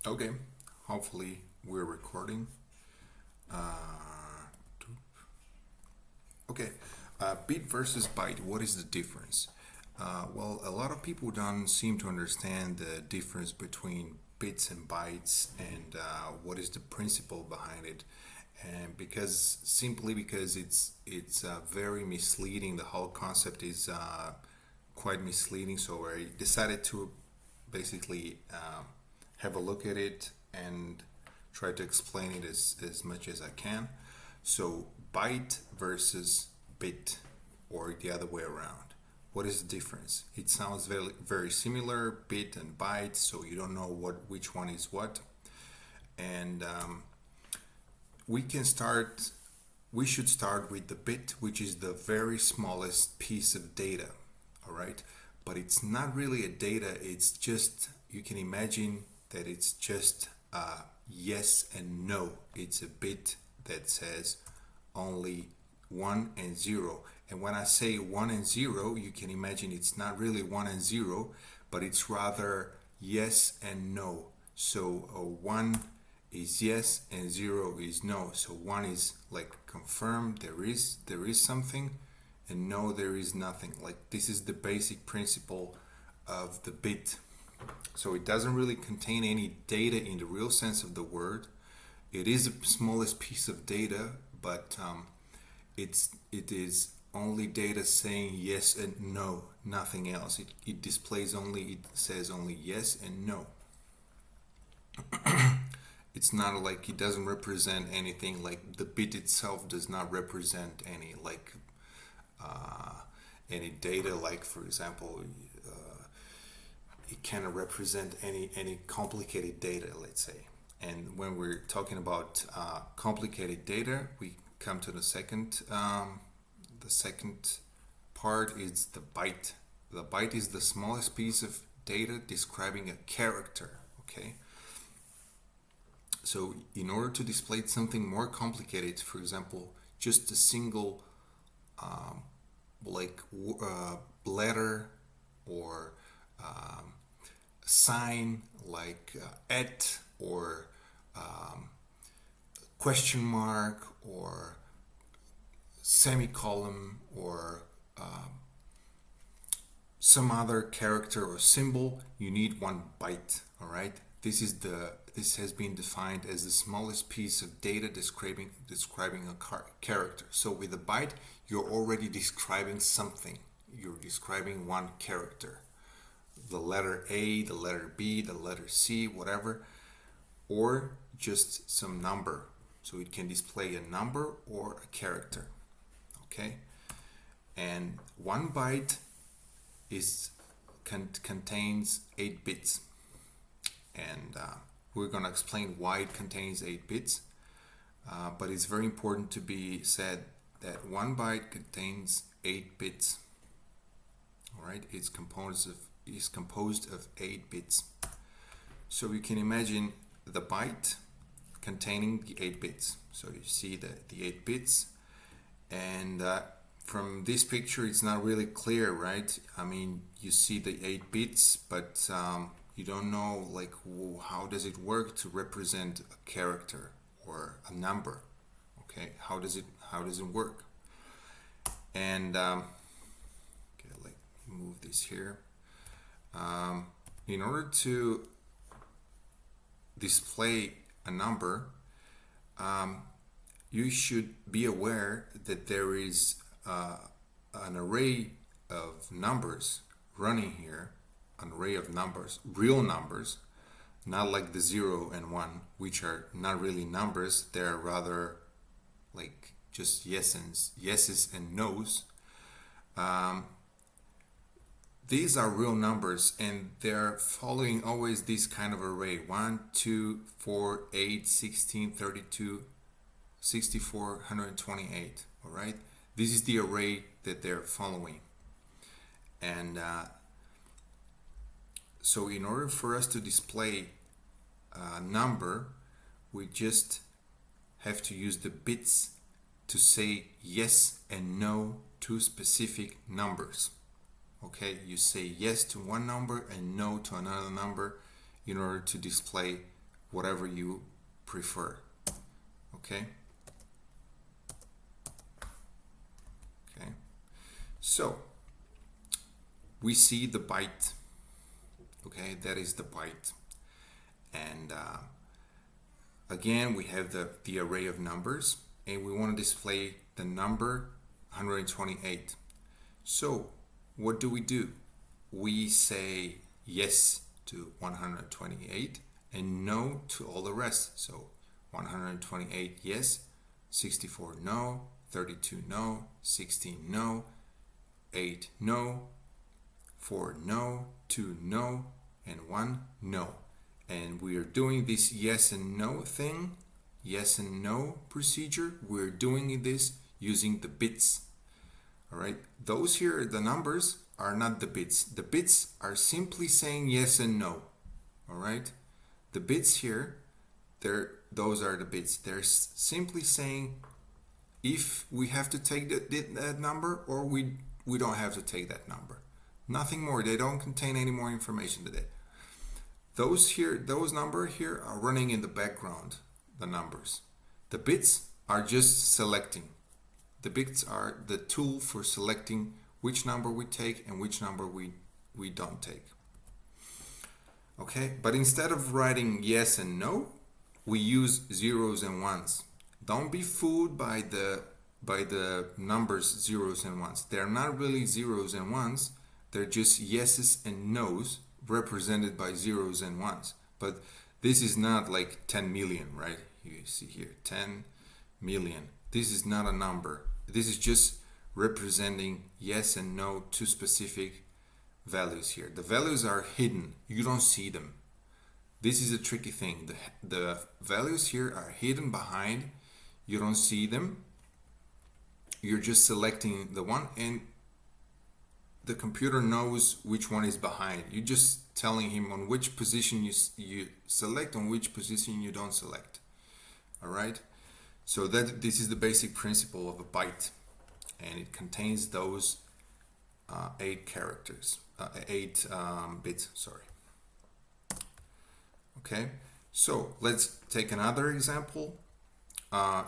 Okay, hopefully we're recording. Okay, bit versus byte, what is the difference? Well, a lot of people don't seem to understand the difference between bits and bytes and what is the principle behind it. And simply because it's very misleading. The whole concept is quite misleading. So I decided to basically have a look at it and try to explain it as much as I can. So, byte versus bit, or the other way around. What is the difference? It sounds very similar, bit and byte, so you don't know which one is what. And we can start. We should start with the bit, which is the very smallest piece of data. All right, but it's not really a data. It's just, you can imagine that it's just yes and no. It's a bit that says only 1 and 0. And when I say 1 and 0, you can imagine it's not really 1 and 0, but it's rather yes and no. So 1 is yes and 0 is no. So 1 is like confirmed, there is something, and no, there is nothing. Like, this is the basic principle of the bit. So it doesn't really contain any data in the real sense of the word. It is the smallest piece of data, but it is only data saying yes and no, nothing else. It displays only, it says only yes and no. It's not like it doesn't represent anything. Like, the bit itself does not represent uh, any data. Like, for example, it cannot represent any complicated data, let's say. And when we're talking about complicated data, we come to the second part is the byte. The byte is the smallest piece of data describing a character. Okay. So in order to display something more complicated, for example, just a single like letter or um, sign like at, or question mark, or semicolon, or some other character or symbol, you need 1 byte. All right, this has been defined as the smallest piece of data describing a character. So with a byte, you're already describing something. You're describing one character, the letter A, the letter B, the letter C, whatever, or just some number. So it can display a number or a character. Okay, and 1 byte contains 8 bits, and we're gonna explain why it contains 8 bits. But it's very important to be said that 1 byte contains 8 bits. All right, it's composed of 8 bits. So you can imagine the byte containing the 8 bits. So you see the 8 bits, and from this picture, it's not really clear, right? I mean, you see the 8 bits, but you don't know, like, how does it work to represent a character or a number? Okay, how does it work? And okay, like, move this here. In order to display a number, you should be aware that there is an array of numbers running here, an array of numbers, real numbers, not like the 0 and 1, which are not really numbers. They're rather like just yeses and nos. These are real numbers, and they're following always this kind of array: 1, 2, 4, 8, 16, 32, 64, 128. All right, this is the array that they're following. And so in order for us to display a number, we just have to use the bits to say yes and no to specific numbers. Okay, you say yes to one number and no to another number in order to display whatever you prefer. Okay. Okay. So we see the byte. Okay, that is the byte. And again, we have the array of numbers, and we want to display the number 128. So what do? We say yes to 128 and no to all the rest. So 128 yes, 64 no, 32 no, 16 no, 8 no, 4 no, 2 no, and 1 no. And we are doing this yes and no thing, yes and no procedure. We're doing this using the bits. All right, those here, the numbers, are not the bits. The bits are simply saying yes and no. All right, the bits here, those are the bits. They're simply saying if we have to take that number, or we don't have to take that number. Nothing more. They don't contain any more information today. Those numbers here are running in the background, the numbers. The bits are just selecting. The bits are the tool for selecting which number we take and which number we don't take. Okay, but instead of writing yes and no, we use zeros and ones. Don't be fooled by the numbers zeros and ones. They're not really zeros and ones. They're just yeses and nos represented by zeros and ones. But this is not like 10 million, right? You see here, 10 million. This is not a number. This is just representing yes and no to specific values here. The values are hidden. You don't see them. This is a tricky thing. The values here are hidden behind. You don't see them. You're just selecting the one, and the computer knows which one is behind. You're just telling him on which position you select, on which position you don't select. All right. So this is the basic principle of a byte, and it contains those 8 characters, 8 bits. Sorry. Okay. So let's take another example.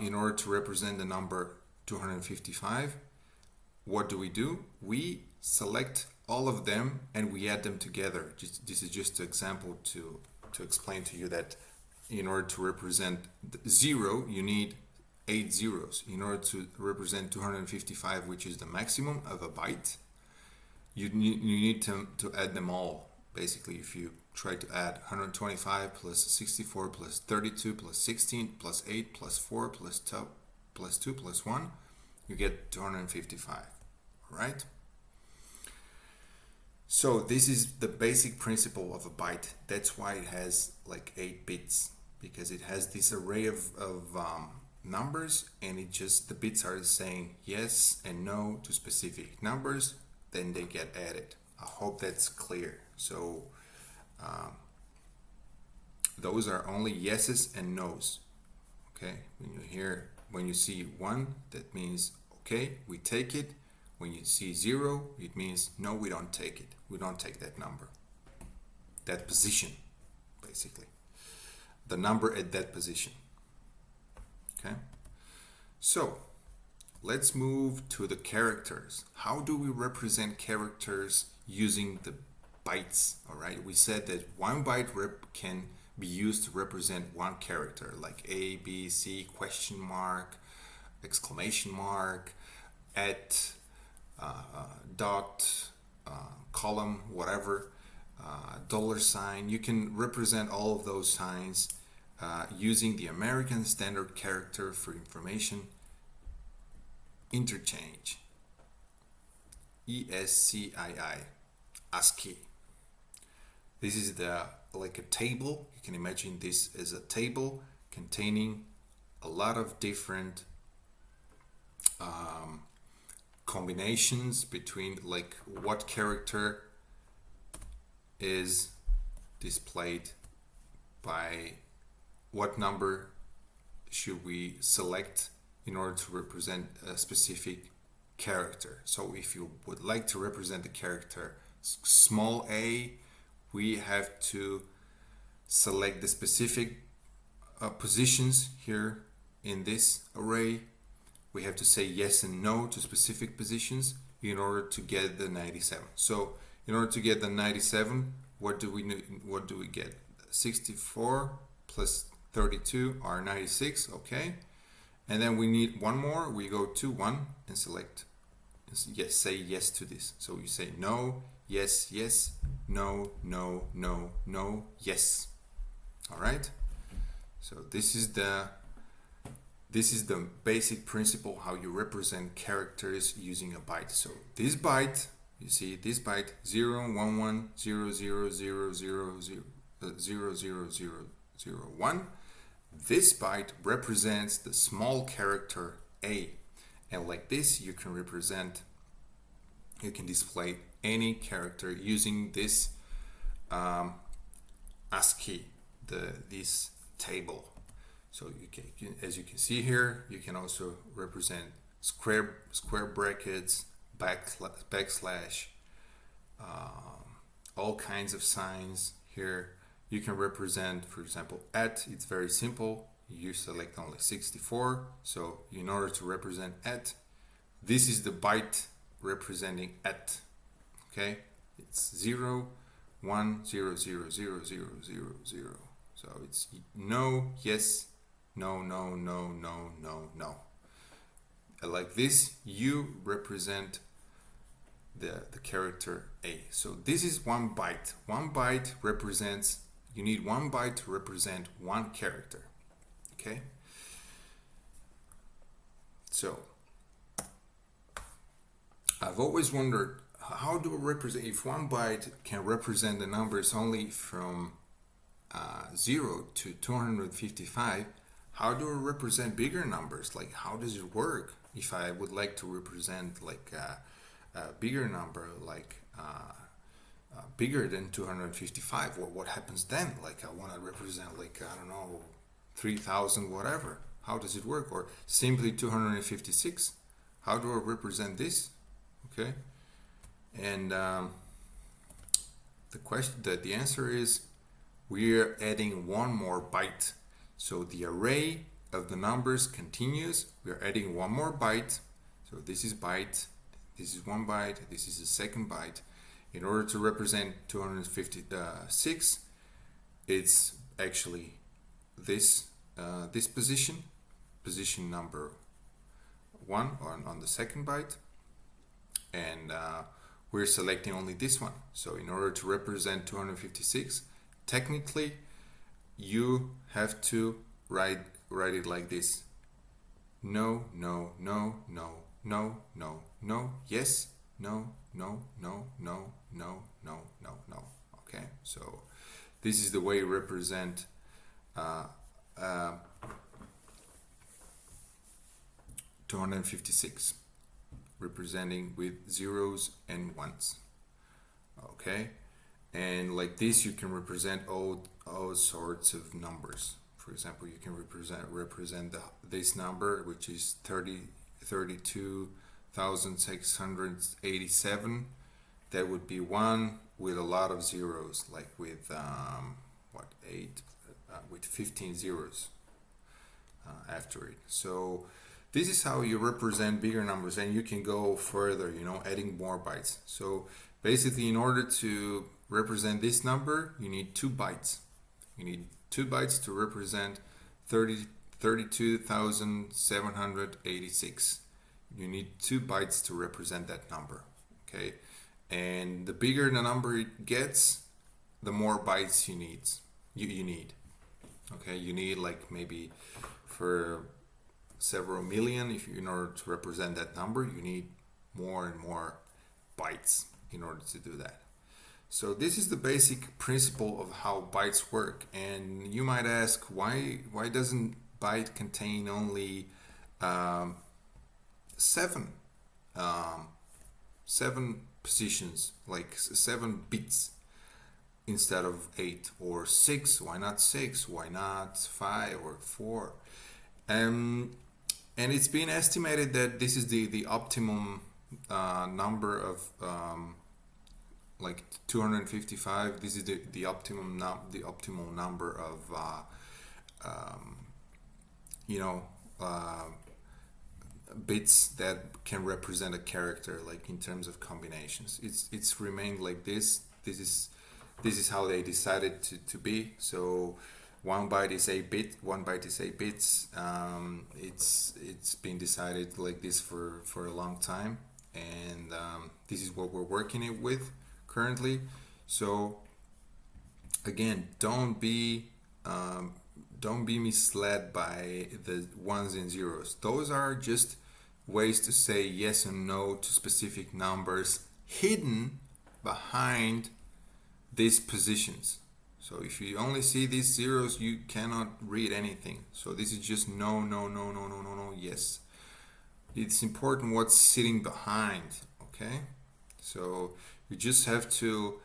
In order to represent the number 255, what do? We select all of them and we add them together. This is just an example to explain to you that in order to represent 0, you need 8 zeros. In order to represent 255, which is the maximum of a byte, you need to add them all. Basically, if you try to add 125 plus 64 plus 32 plus 16 plus 8 plus 4 plus 2 plus 1, you get 255. All right? So this is the basic principle of a byte. That's why it has like 8 bits, because it has this array of numbers, and the bits are saying yes and no to specific numbers, then they get added. I hope that's clear. So those are only yeses and nos. Okay, when you see 1, that means okay, we take it. When you see 0, it means no, we don't take it. We don't take that number, that position, basically, the number at that position. Okay, so let's move to the characters. How do we represent characters using the bytes? All right, we said that 1 byte can be used to represent 1 character, like A, B, C, question mark, exclamation mark, at, dot, column, whatever, $sign. You can represent all of those signs using the American Standard Character for Information Interchange, ESCII, ASCII. This is like a table. You can imagine this as a table containing a lot of different combinations between like what character is displayed by what number should we select in order to represent a specific character. So if you would like to represent the character small a, we have to select the specific positions here in this array. We have to say yes and no to specific positions in order to get the 97. So in order to get the 97, what do we get? 64 plus 32 are 96, okay? And then we need one more. We go to 1 and select yes, say yes to this. So you say no, yes, yes, no, no, no, no, yes. All right. So this is the basic principle how you represent characters using a byte. So this byte, you see this byte 0 1 1 0 0 0 0 0 0 0 0 0 1. This byte represents the small character a, and like this you can display any character using this ASCII, this table. So as you can see here, you can also represent square brackets, backslash, all kinds of signs here. You can represent, for example, at. It's very simple. You select only 64. So in order to represent at, this is the byte representing at. Okay, it's 0 1 0 0 0 0 0 0. So it's no, yes, no, no, no, no, no, no. Like this, you represent the character A. So this is one byte. One byte represents, you need one byte to represent one character. Okay? So I've always wondered, how do I represent, if one byte can represent the numbers only from 0 to 255, how do I represent bigger numbers? Like, how does it work if I would like to represent like a bigger number, like bigger than 255? What happens then? Like, I want to represent, like, I don't know, 3000 whatever. How does it work? Or simply 256? How do I represent this? Okay, and the answer is, we're adding one more byte. So the array of the numbers continues. We're adding one more byte. So this is byte, this is one byte, this is the second byte. In order to represent 256, it's actually this position number 1 on the second byte, and we're selecting only this one. So in order to represent 256, technically you have to write it like this: no, no, no, no, no, no, no, yes, no, no, no, no, no, no, no, no. Okay, so this is the way you represent 256, representing with zeros and ones. Okay, and like this you can represent all sorts of numbers. For example, you can represent this number, which is 32,687. That would be one with a lot of zeros, like with with 15 zeros after it. So this is how you represent bigger numbers, and you can go further, adding more bytes. So basically, in order to represent this number, you need 2 bytes. You need 2 bytes to represent 32,786. You need 2 bytes to represent that number. Okay, and the bigger the number it gets, the more bytes you need. You need. Okay, you need like maybe for several million. In order to represent that number, you need more and more bytes in order to do that. So this is the basic principle of how bytes work. And you might ask, why doesn't byte contain only 7 positions, like 7 bits instead of 8, or 6? Why not 6? Why not 5 or 4? And it's been estimated that this is the optimum number of like 255. This is the optimal number of you know, bits that can represent a character, like in terms of combinations. It's remained like this. This is how they decided to be. So 1 byte is 8 bit. 1 byte is 8 bits. It's been decided like this for a long time, and this is what we're working it with currently. So again, don't be misled by the ones and zeros. Those are just ways to say yes and no to specific numbers hidden behind these positions. So if you only see these zeros, you cannot read anything. So this is just no, no, no, no, no, no, no, yes. It's important what's sitting behind, okay? So you just have to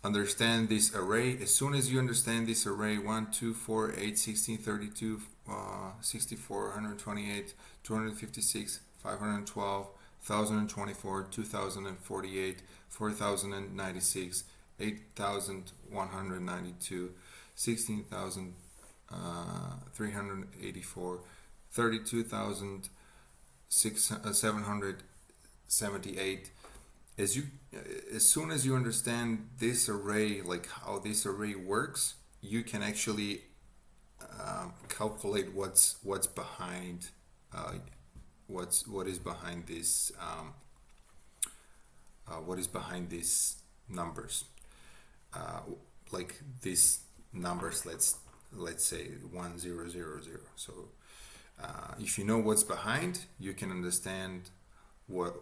understand this array. As soon as you understand this array, 1, 2, 4, 8, 16, 32, 64, 128, 256, 512, 1024, 2048, 4096, 8192, 16,384, 32,778. As soon as you understand this array, like how this array works, you can actually calculate what is behind this numbers, like these numbers. Let's say 1000. So if you know what's behind, you can understand what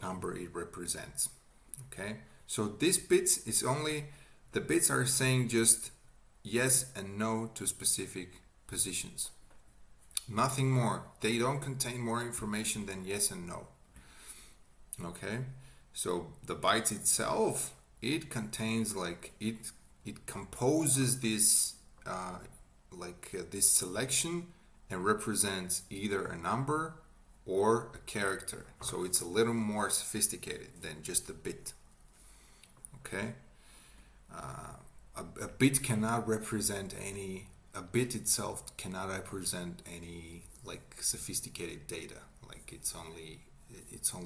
number it represents. Okay, so these bits is only, the bits are saying just yes and no to specific positions, nothing more. They don't contain more information than yes and no. Okay, so the byte itself, it contains, like, it composes this this selection and represents either a number or a character. So it's a little more sophisticated than just a bit. Okay, a bit cannot represent any. A bit itself cannot represent any like sophisticated data. Like it's only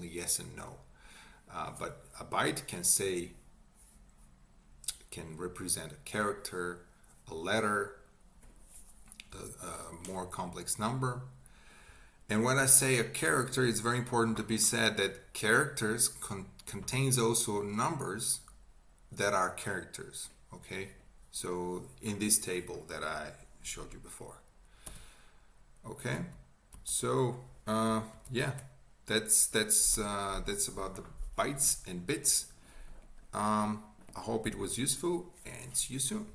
yes and no. But a byte can represent a character, a letter, a more complex number. And when I say a character, it's very important to be said that characters contains also numbers that are characters. Okay, so in this table that I showed you before. Okay, so yeah, that's about the bytes and bits. I hope it was useful, and see you soon.